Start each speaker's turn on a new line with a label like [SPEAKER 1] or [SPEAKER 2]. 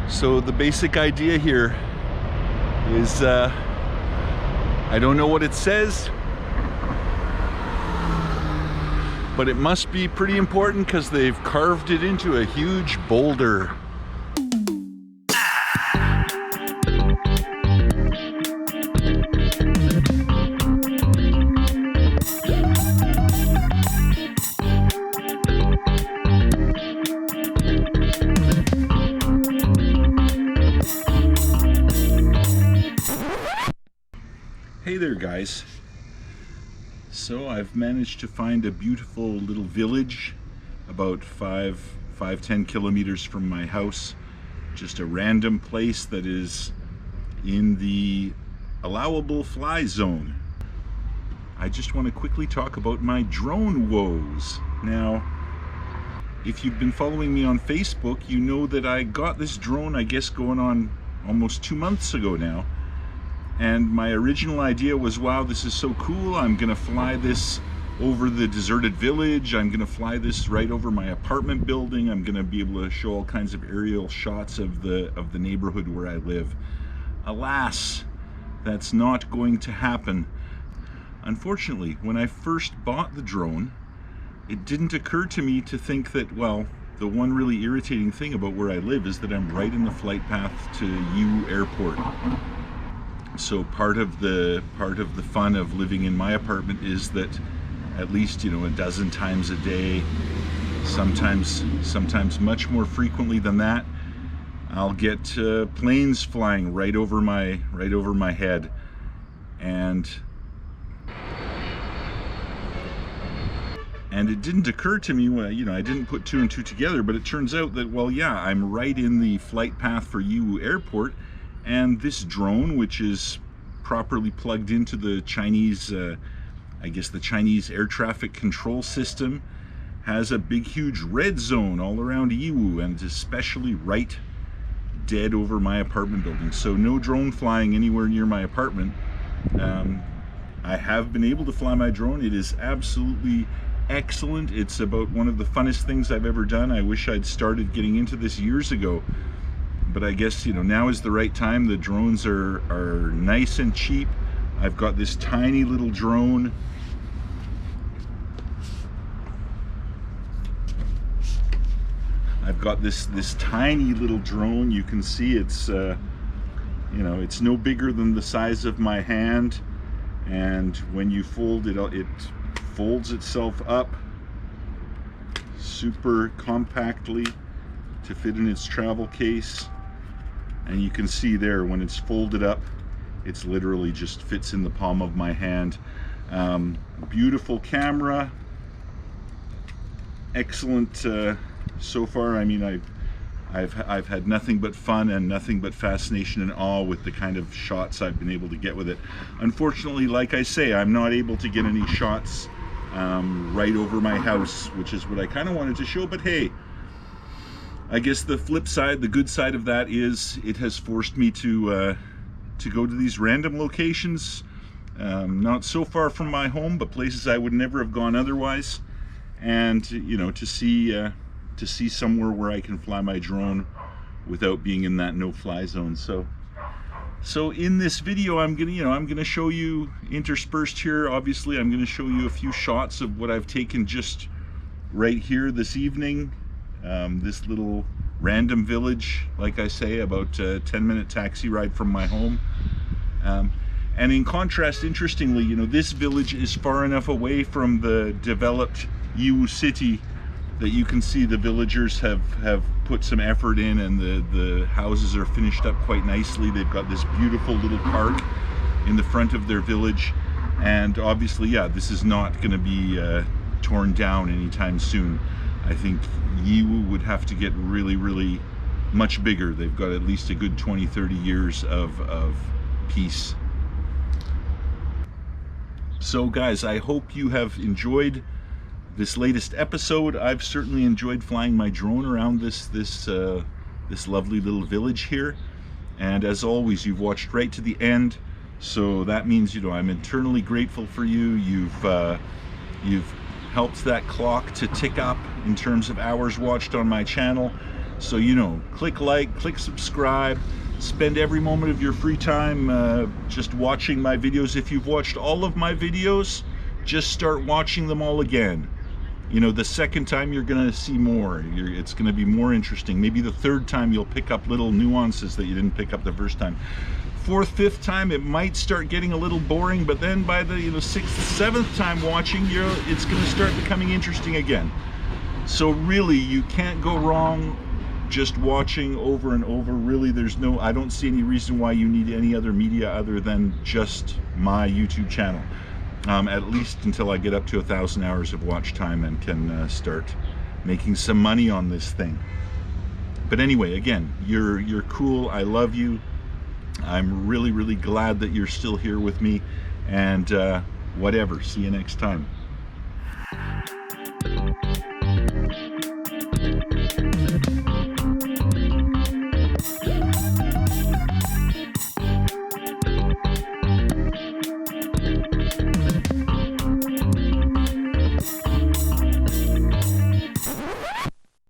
[SPEAKER 1] So the basic idea here is, I don't know what it says, but it must be pretty important because they've carved it into a huge boulder. Hey there guys, so I've managed to find a beautiful little village about 5-10 kilometers from my house, just a random place that is in the allowable fly zone. I just want to quickly talk about my drone woes. Now, if you've been following me on Facebook, you know that I got this drone, I guess going on almost 2 months ago now. And my original idea was, wow, this is so cool. I'm gonna fly this over the deserted village. I'm gonna fly this right over my apartment building. I'm gonna be able to show all kinds of aerial shots of the neighborhood where I live. Alas, that's not going to happen. Unfortunately, when I first bought the drone, it didn't occur to me to think that, well, the one really irritating thing about where I live is that I'm right in the flight path to Yiwu Airport. So part of the fun of living in my apartment is that at least, you know, a dozen times a day, sometimes much more frequently than that, I'll get planes flying right over my head. And it didn't occur to me, well, you know, I didn't put two and two together, but it turns out that, well, yeah, I'm right in the flight path for Yiwu Airport. And this drone, which is properly plugged into the Chinese, I guess the Chinese air traffic control system, has a big, huge red zone all around Yiwu, and especially right dead over my apartment building. So no drone flying anywhere near my apartment. I have been able to fly my drone. It is absolutely excellent. It's about one of the funnest things I've ever done. I wish I'd started getting into this years ago. But I guess, you know, now is the right time. The drones are nice and cheap. I've got this tiny little drone. I've got this tiny little drone. You can see it's, you know, it's no bigger than the size of my hand. And when you fold it, it folds itself up super compactly to fit in its travel case. And you can see there, when it's folded up, it's literally just fits in the palm of my hand. Beautiful camera, excellent so far. I mean, I've had nothing but fun and nothing but fascination and awe with the kind of shots I've been able to get with it. Unfortunately, like I say, I'm not able to get any shots right over my house, which is what I kind of wanted to show, but hey, I guess the flip side, the good side of that is it has forced me to go to these random locations, not so far from my home, but places I would never have gone otherwise, and you know, to see somewhere where I can fly my drone without being in that no-fly zone. So in this video, I'm gonna show you interspersed here. Obviously, I'm gonna show you a few shots of what I've taken just right here this evening. This little random village, like I say, about a 10-minute taxi ride from my home. And in contrast, interestingly, you know, this village is far enough away from the developed Yiwu city that you can see the villagers have put some effort in, and the houses are finished up quite nicely. They've got this beautiful little park in the front of their village, and obviously, yeah, this is not going to be torn down anytime soon. I think Yiwu would have to get really, really much bigger. They've got at least a good 20-30 years of peace. So guys, I hope you have enjoyed this latest episode. I've certainly enjoyed flying my drone around this lovely little village here. And as always, you've watched right to the end, so that means, you know, I'm eternally grateful for you. You've helped that clock to tick up in terms of hours watched on my channel. So, you know, click like, click subscribe, spend every moment of your free time just watching my videos. If you've watched all of my videos, just start watching them all again. You know, the second time you're gonna see more. It's gonna be more interesting. Maybe the third time you'll pick up little nuances that you didn't pick up the first time. Fourth, fifth time it might start getting a little boring, but then by the, you know, sixth, seventh time watching, it's gonna start becoming interesting again. So really, you can't go wrong just watching over and over. Really, I don't see any reason why you need any other media other than just my YouTube channel. At least until I get up to 1,000 hours of watch time and can start making some money on this thing. But anyway, again, you're cool. I love you. I'm really, really glad that you're still here with me. And whatever. See you next time.